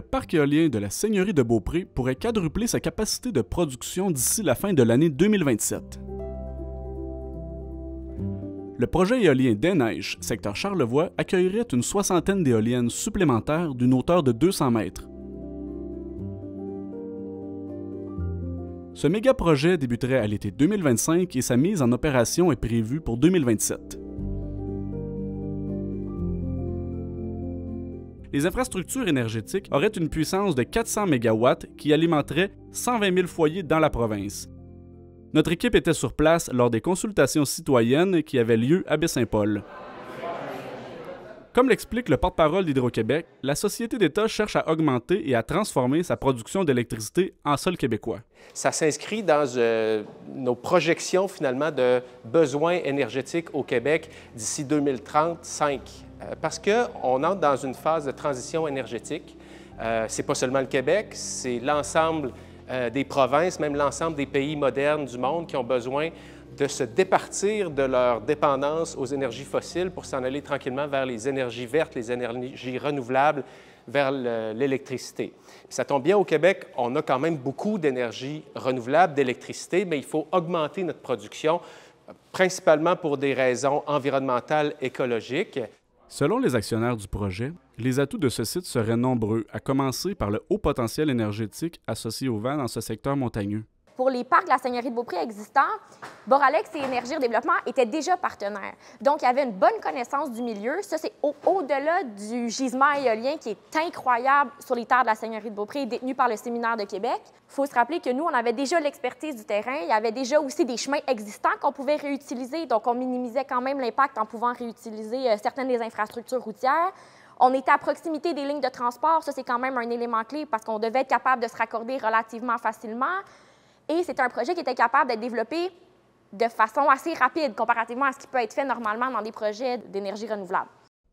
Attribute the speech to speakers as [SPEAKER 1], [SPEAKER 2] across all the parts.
[SPEAKER 1] parc éolien de la Seigneurie de Beaupré pourrait quadrupler sa capacité de production d'ici la fin de l'année 2027. Le projet éolien des Neiges, secteur Charlevoix, accueillerait une soixantaine d'éoliennes supplémentaires d'une hauteur de 200 mètres. Ce méga-projet débuterait à l'été 2025 et sa mise en opération est prévue pour 2027. Les infrastructures énergétiques auraient une puissance de 400 MW qui alimenterait 120 000 foyers dans la province. Notre équipe était sur place lors des consultations citoyennes qui avaient lieu à Baie-Saint-Paul. Comme l'explique le porte-parole d'Hydro-Québec, la société d'État cherche à augmenter et à transformer sa production d'électricité en sol québécois.
[SPEAKER 2] Ça s'inscrit dans nos projections finalement de besoins énergétiques au Québec d'ici 2035. Parce qu'on entre dans une phase de transition énergétique. C'est pas seulement le Québec, c'est l'ensemble des provinces, même l'ensemble des pays modernes du monde qui ont besoin de se départir de leur dépendance aux énergies fossiles pour s'en aller tranquillement vers les énergies vertes, les énergies renouvelables, vers l'électricité. Ça tombe bien, au Québec, on a quand même beaucoup d'énergie renouvelable, d'électricité, mais il faut augmenter notre production, principalement pour des raisons environnementales, écologiques.
[SPEAKER 1] Selon les actionnaires du projet, les atouts de ce site seraient nombreux, à commencer par le haut potentiel énergétique associé au vent dans ce secteur montagneux.
[SPEAKER 3] Pour les parcs de la Seigneurie de Beaupré existants, Boralex et Énergie Développement étaient déjà partenaires. Donc, il y avait une bonne connaissance du milieu. Ça, c'est au-delà du gisement éolien qui est incroyable sur les terres de la Seigneurie de Beaupré, détenu par le Séminaire de Québec. Il faut se rappeler que nous, on avait déjà l'expertise du terrain. Il y avait déjà aussi des chemins existants qu'on pouvait réutiliser. Donc, on minimisait quand même l'impact en pouvant réutiliser certaines des infrastructures routières. On était à proximité des lignes de transport. Ça, c'est quand même un élément clé parce qu'on devait être capable de se raccorder relativement facilement. Et c'est un projet qui était capable d'être développé de façon assez rapide comparativement à ce qui peut être fait normalement dans des projets d'énergie renouvelable.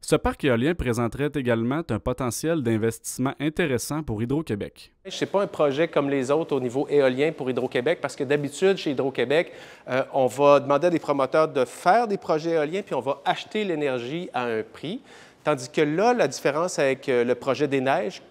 [SPEAKER 1] Ce parc éolien présenterait également un potentiel d'investissement intéressant pour Hydro-Québec.
[SPEAKER 2] Ce n'est pas un projet comme les autres au niveau éolien pour Hydro-Québec parce que d'habitude, chez Hydro-Québec, on va demander à des promoteurs de faire des projets éoliens puis on va acheter l'énergie à un prix. Tandis que là, la différence avec le projet des Neiges,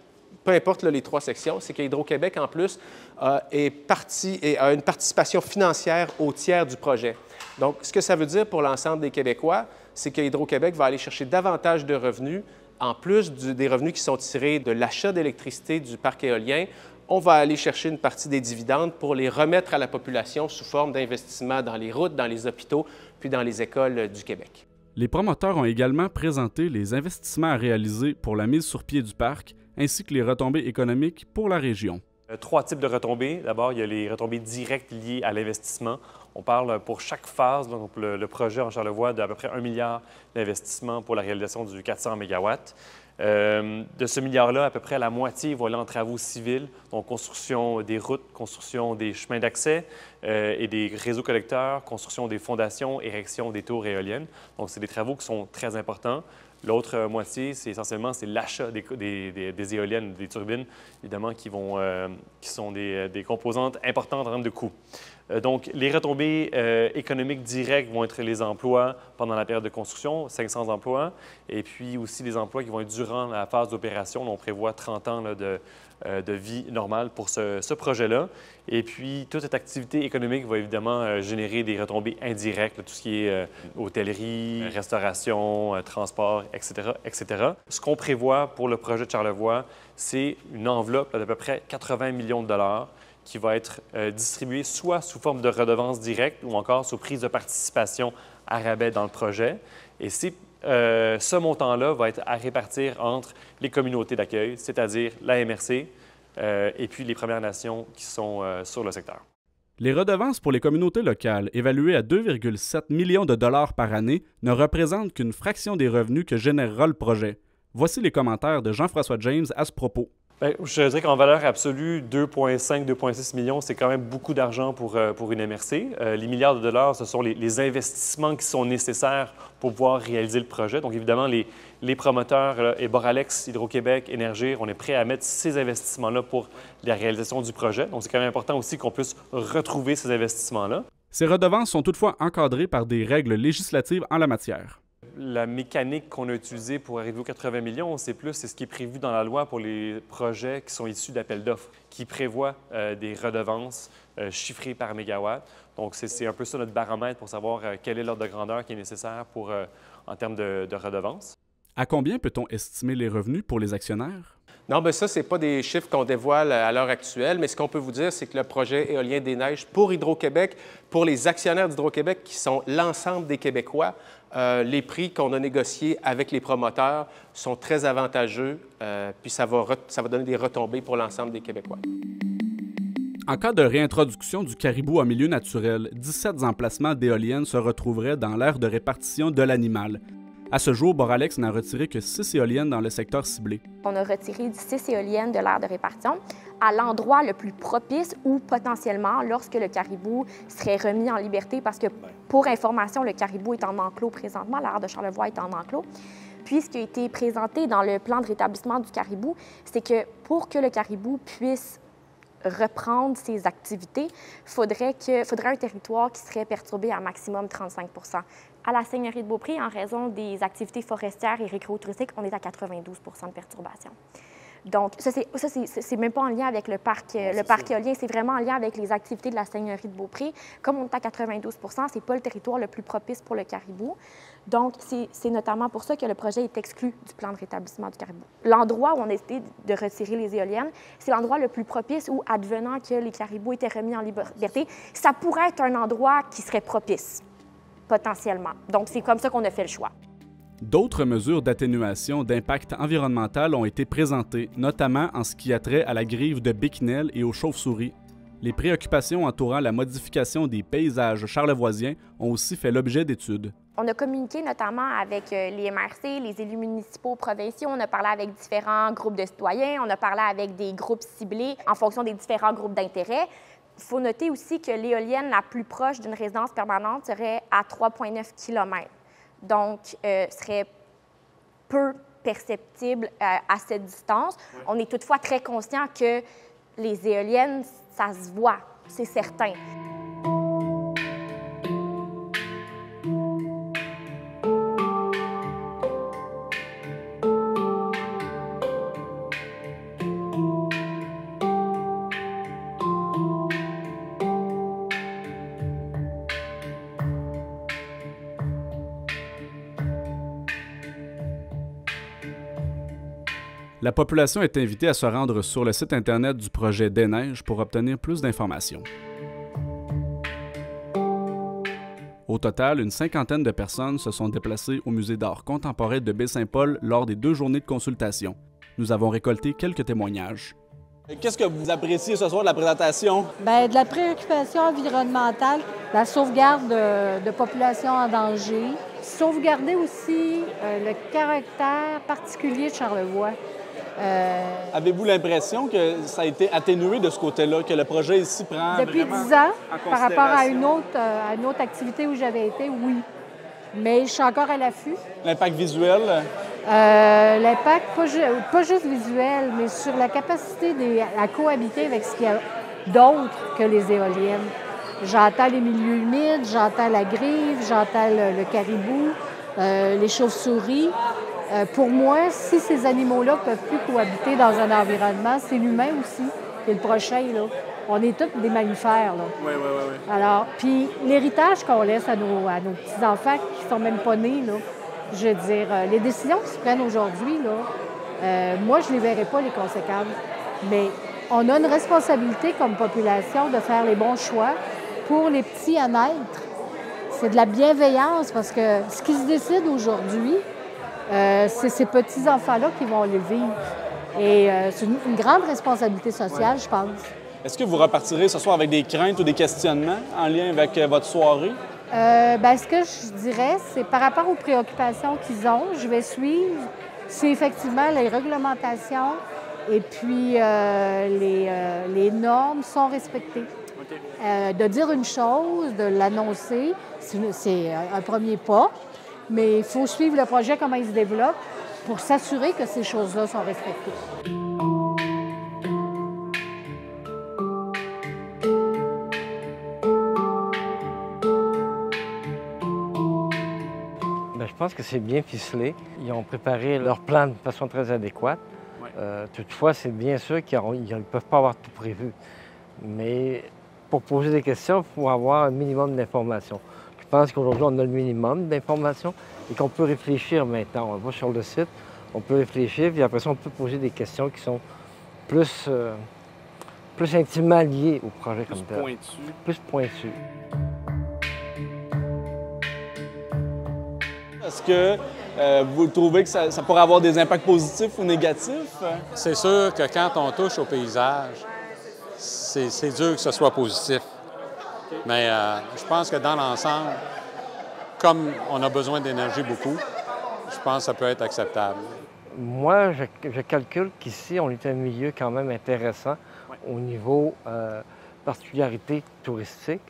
[SPEAKER 2] peu importe les trois sections, c'est qu'Hydro-Québec, en plus, a une participation financière au tiers du projet. Donc, ce que ça veut dire pour l'ensemble des Québécois, c'est qu'Hydro-Québec va aller chercher davantage de revenus, en plus des revenus qui sont tirés de l'achat d'électricité du parc éolien. On va aller chercher une partie des dividendes pour les remettre à la population sous forme d'investissement dans les routes, dans les hôpitaux, puis dans les écoles du Québec.
[SPEAKER 1] Les promoteurs ont également présenté les investissements à réaliser pour la mise sur pied du parc, ainsi que les retombées économiques pour la région.
[SPEAKER 4] Trois types de retombées. D'abord, il y a les retombées directes liées à l'investissement. On parle pour chaque phase, donc le projet en Charlevoix, d'à peu près 1 milliard d'investissement pour la réalisation du 400 MW. De ce milliard-là, à peu près la moitié va aller en travaux civils, donc construction des routes, construction des chemins d'accès et des réseaux collecteurs, construction des fondations, érection des tours éoliennes. Donc, c'est des travaux qui sont très importants. L'autre moitié, c'est essentiellement l'achat des éoliennes, des turbines, évidemment, qui sont des composantes importantes en termes de coûts. Donc, les retombées économiques directes vont être les emplois pendant la période de construction, 500 emplois, et puis aussi les emplois qui vont être durant la phase d'opération. On prévoit 30 ans là, de vie normale pour ce projet-là. Et puis, toute cette activité économique va évidemment générer des retombées indirectes, là, tout ce qui est hôtellerie, restauration, transport, etc., etc. Ce qu'on prévoit pour le projet de Charlevoix, c'est une enveloppe d'à peu près 80 millions de dollars qui va être distribuée soit sous forme de redevance directe ou encore sous prise de participation à rabais dans le projet. Et ce montant-là va être à répartir entre les communautés d'accueil, c'est-à-dire la MRC et puis les Premières Nations qui sont sur le secteur.
[SPEAKER 1] Les redevances pour les communautés locales, évaluées à 2,7 millions de dollars par année, ne représentent qu'une fraction des revenus que générera le projet. Voici les commentaires de Jean-François James à ce propos.
[SPEAKER 4] Bien, je dirais qu'en valeur absolue, 2,5-2,6 millions, c'est quand même beaucoup d'argent pour une MRC. Les milliards de dollars, ce sont les investissements qui sont nécessaires pour pouvoir réaliser le projet. Donc, évidemment, les promoteurs et Boralex, Hydro-Québec, Énergir, on est prêt à mettre ces investissements-là pour la réalisation du projet. Donc, c'est quand même important aussi qu'on puisse retrouver ces investissements-là.
[SPEAKER 1] Ces redevances sont toutefois encadrées par des règles législatives en la matière.
[SPEAKER 4] la mécanique qu'on a utilisée pour arriver aux 80 millions, c'est ce qui est prévu dans la loi pour les projets qui sont issus d'appels d'offres, qui prévoient des redevances chiffrées par mégawatt. Donc, c'est un peu ça notre baromètre pour savoir quel est l'ordre de grandeur qui est nécessaire en termes de redevances.
[SPEAKER 1] À combien peut-on estimer les revenus pour les actionnaires?
[SPEAKER 2] Non, bien ça, ce n'est pas des chiffres qu'on dévoile à l'heure actuelle, mais ce qu'on peut vous dire, c'est que le projet éolien des Neiges pour Hydro-Québec, pour les actionnaires d'Hydro-Québec, qui sont l'ensemble des Québécois, les prix qu'on a négociés avec les promoteurs sont très avantageux, puis ça va donner des retombées pour l'ensemble des Québécois.
[SPEAKER 1] En cas de réintroduction du caribou en milieu naturel, 17 emplacements d'éoliennes se retrouveraient dans l'aire de répartition de l'animal. À ce jour, Boralex n'a retiré que 6 éoliennes dans le secteur ciblé.
[SPEAKER 3] On a retiré 6 éoliennes de l'aire de répartition à l'endroit le plus propice où potentiellement, lorsque le caribou serait remis en liberté, parce que pour information, le caribou est en enclos présentement, l'aire de Charlevoix est en enclos. Puis, ce qui a été présenté dans le plan de rétablissement du caribou, c'est que pour que le caribou puisse reprendre ses activités, il faudrait un territoire qui serait perturbé à maximum 35 % À la Seigneurie de Beaupré, en raison des activités forestières et récréotouristiques, on est à 92 % de perturbation. Donc, ça, c'est même pas en lien avec le parc éolien, c'est vraiment en lien avec les activités de la Seigneurie de Beaupré. Comme on est à 92 % c'est pas le territoire le plus propice pour le caribou. Donc, c'est notamment pour ça que le projet est exclu du plan de rétablissement du caribou. L'endroit où on a décidé de retirer les éoliennes, c'est l'endroit le plus propice où, advenant que les caribous étaient remis en liberté, ça pourrait être un endroit qui serait propice, potentiellement. Donc, c'est comme ça qu'on a fait le choix.
[SPEAKER 1] D'autres mesures d'atténuation d'impact environnemental ont été présentées, notamment en ce qui a trait à la grive de Béquinel et aux chauves-souris. Les préoccupations entourant la modification des paysages charlevoisiens ont aussi fait l'objet d'études.
[SPEAKER 3] On a communiqué notamment avec les MRC, les élus municipaux provinciaux. On a parlé avec différents groupes de citoyens. On a parlé avec des groupes ciblés en fonction des différents groupes d'intérêt. Il faut noter aussi que l'éolienne la plus proche d'une résidence permanente serait à 3,9 km. Donc, serait peu perceptible à cette distance. Oui. On est toutefois très conscient que les éoliennes, ça se voit, c'est certain.
[SPEAKER 1] La population est invitée à se rendre sur le site Internet du projet des Neiges pour obtenir plus d'informations. Au total, une cinquantaine de personnes se sont déplacées au Musée d'art contemporain de Baie-Saint-Paul lors des 2 journées de consultation. Nous avons récolté quelques témoignages.
[SPEAKER 5] Qu'est-ce que vous appréciez ce soir de la présentation?
[SPEAKER 6] Bien, de la préoccupation environnementale, la sauvegarde de populations en danger, sauvegarder aussi le caractère particulier de Charlevoix.
[SPEAKER 5] Avez-vous l'impression que ça a été atténué de ce côté-là, que le projet ici prend
[SPEAKER 6] depuis 10 ans, par rapport à une autre activité où j'avais été, oui. Mais je suis encore à l'affût.
[SPEAKER 5] L'impact visuel?
[SPEAKER 6] L'impact, pas juste visuel, mais sur la capacité à cohabiter avec ce qu'il y a d'autre que les éoliennes. J'entends les milieux humides, j'entends la grive, j'entends le caribou, les chauves-souris. Pour moi, si ces animaux-là ne peuvent plus cohabiter dans un environnement, c'est l'humain aussi, et le prochain, là. On est tous des mammifères, là.
[SPEAKER 5] Oui.
[SPEAKER 6] Alors, puis l'héritage qu'on laisse à nos petits-enfants qui ne sont même pas nés, là, je veux dire, les décisions qui se prennent aujourd'hui, là, moi, je ne les verrai pas, les conséquences. Mais on a une responsabilité comme population de faire les bons choix pour les petits à naître. C'est de la bienveillance parce que ce qui se décide aujourd'hui, c'est ces petits-enfants-là qui vont le vivre. Et c'est une grande responsabilité sociale, je pense.
[SPEAKER 5] Est-ce que vous repartirez ce soir avec des craintes ou des questionnements en lien avec votre soirée?
[SPEAKER 6] Bien, ce que je dirais, c'est par rapport aux préoccupations qu'ils ont, je vais suivre si effectivement les réglementations et puis les normes sont respectées. Okay. De dire une chose, de l'annoncer, c'est un premier pas. Mais il faut suivre le projet, comment il se développe, pour s'assurer que ces choses-là sont respectées.
[SPEAKER 2] Bien,
[SPEAKER 7] Bien, je pense que c'est bien ficelé. Ils ont préparé leur plan de façon très adéquate.
[SPEAKER 1] Ouais.
[SPEAKER 7] Toutefois, c'est bien sûr qu'ils ne peuvent pas avoir tout prévu. Mais pour poser des questions, il faut avoir un minimum d'informations. Je pense qu'aujourd'hui, on a le minimum d'informations et qu'on peut réfléchir maintenant. On va sur le site, on peut réfléchir, puis après ça, on peut poser des questions qui sont plus intimement liées au projet comme tel. Plus pointues.
[SPEAKER 5] Est-ce que vous trouvez que ça pourrait avoir des impacts positifs ou négatifs?
[SPEAKER 8] C'est sûr que quand on touche au paysage, c'est dur que ce soit positif. Mais je pense que dans l'ensemble, comme on a besoin d'énergie beaucoup, je pense que ça peut être acceptable.
[SPEAKER 7] Moi, je calcule qu'ici, on est un milieu quand même intéressant au niveau particularité touristique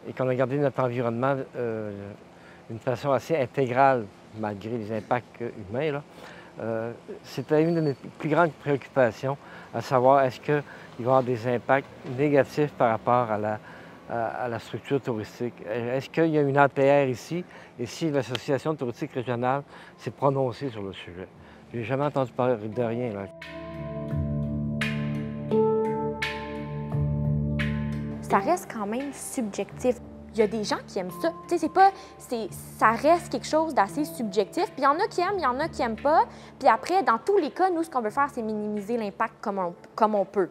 [SPEAKER 7] et qu'on a gardé notre environnement d'une façon assez intégrale, malgré les impacts humains. C'était une de mes plus grandes préoccupations, à savoir est-ce qu'il va y avoir des impacts négatifs par rapport à la structure touristique. Est-ce qu'il y a une APR ici et si l'Association touristique régionale s'est prononcée sur le sujet? Je n'ai jamais entendu parler de rien. Là.
[SPEAKER 3] Ça reste quand même subjectif. Il y a des gens qui aiment ça. Tu sais, ça reste quelque chose d'assez subjectif. Puis il y en a qui aiment, il y en a qui n'aiment pas. Puis après, dans tous les cas, nous, ce qu'on veut faire, c'est minimiser l'impact comme on peut.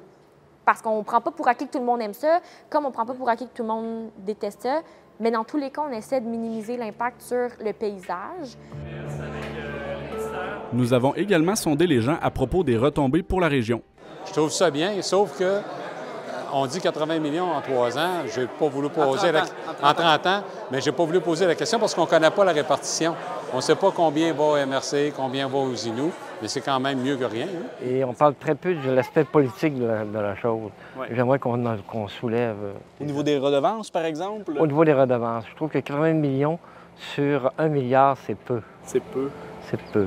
[SPEAKER 3] Parce qu'on ne prend pas pour acquis que tout le monde aime ça, comme on ne prend pas pour acquis que tout le monde déteste ça. Mais dans tous les cas, on essaie de minimiser l'impact sur le paysage.
[SPEAKER 1] Nous avons également sondé les gens à propos des retombées pour la région.
[SPEAKER 8] Je trouve ça bien, sauf que on dit 80 millions en 3 ans. J'ai pas voulu poser en 30 ans, mais j'ai pas voulu poser la question parce qu'on ne connaît pas la répartition. On ne sait pas combien va à MRC, combien va aux Inuits, mais c'est quand même mieux que rien. Hein?
[SPEAKER 7] Et on parle très peu de l'aspect politique de la chose. Ouais. J'aimerais qu'on soulève.
[SPEAKER 5] Au niveau des redevances, par exemple?
[SPEAKER 7] Au niveau des redevances, je trouve que 80 millions sur 1 milliard, c'est peu.
[SPEAKER 5] C'est peu.
[SPEAKER 7] C'est peu.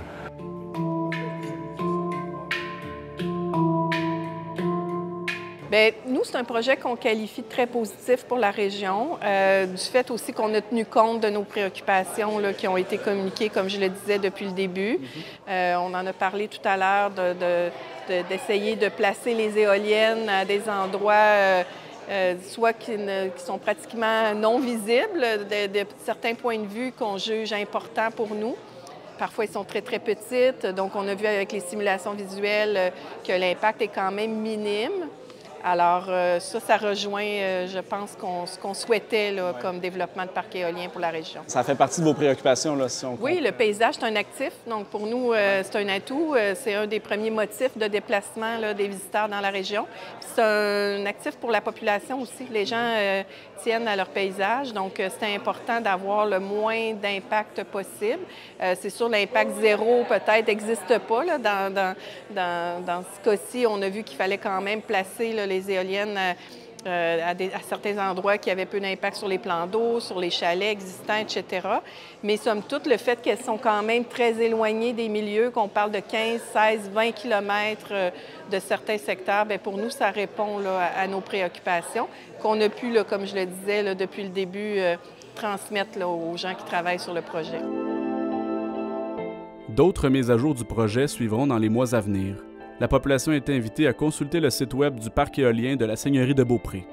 [SPEAKER 9] Bien, nous, c'est un projet qu'on qualifie de très positif pour la région, du fait aussi qu'on a tenu compte de nos préoccupations là, qui ont été communiquées, comme je le disais, depuis le début. On en a parlé tout à l'heure d'essayer de placer les éoliennes à des endroits soit qui sont pratiquement non visibles, de certains points de vue qu'on juge importants pour nous. Parfois, ils sont très, très petites. Donc, on a vu avec les simulations visuelles que l'impact est quand même minime. Alors, ça rejoint, je pense, ce qu'on souhaitait là, comme développement de parc éolien pour la région.
[SPEAKER 5] Ça fait partie de vos préoccupations, là, si on compte.
[SPEAKER 9] Oui, le paysage, c'est un actif. Donc, pour nous, c'est un atout. C'est un des premiers motifs de déplacement là, des visiteurs dans la région. C'est un actif pour la population aussi. Les gens tiennent à leur paysage. Donc, c'est important d'avoir le moins d'impact possible. C'est sûr, l'impact zéro, peut-être, n'existe pas. Là, dans ce cas-ci, on a vu qu'il fallait quand même placer là, les éoliennes à certains endroits qui avaient peu d'impact sur les plans d'eau, sur les chalets existants, etc. Mais somme toute, le fait qu'elles sont quand même très éloignées des milieux, qu'on parle de 15, 16, 20 kilomètres de certains secteurs, bien, pour nous, ça répond là, à nos préoccupations qu'on a pu, là, comme je le disais là, depuis le début, transmettre là, aux gens qui travaillent sur le projet.
[SPEAKER 1] D'autres mises à jour du projet suivront dans les mois à venir. La population est invitée à consulter le site web du parc éolien de la Seigneurie de Beaupré.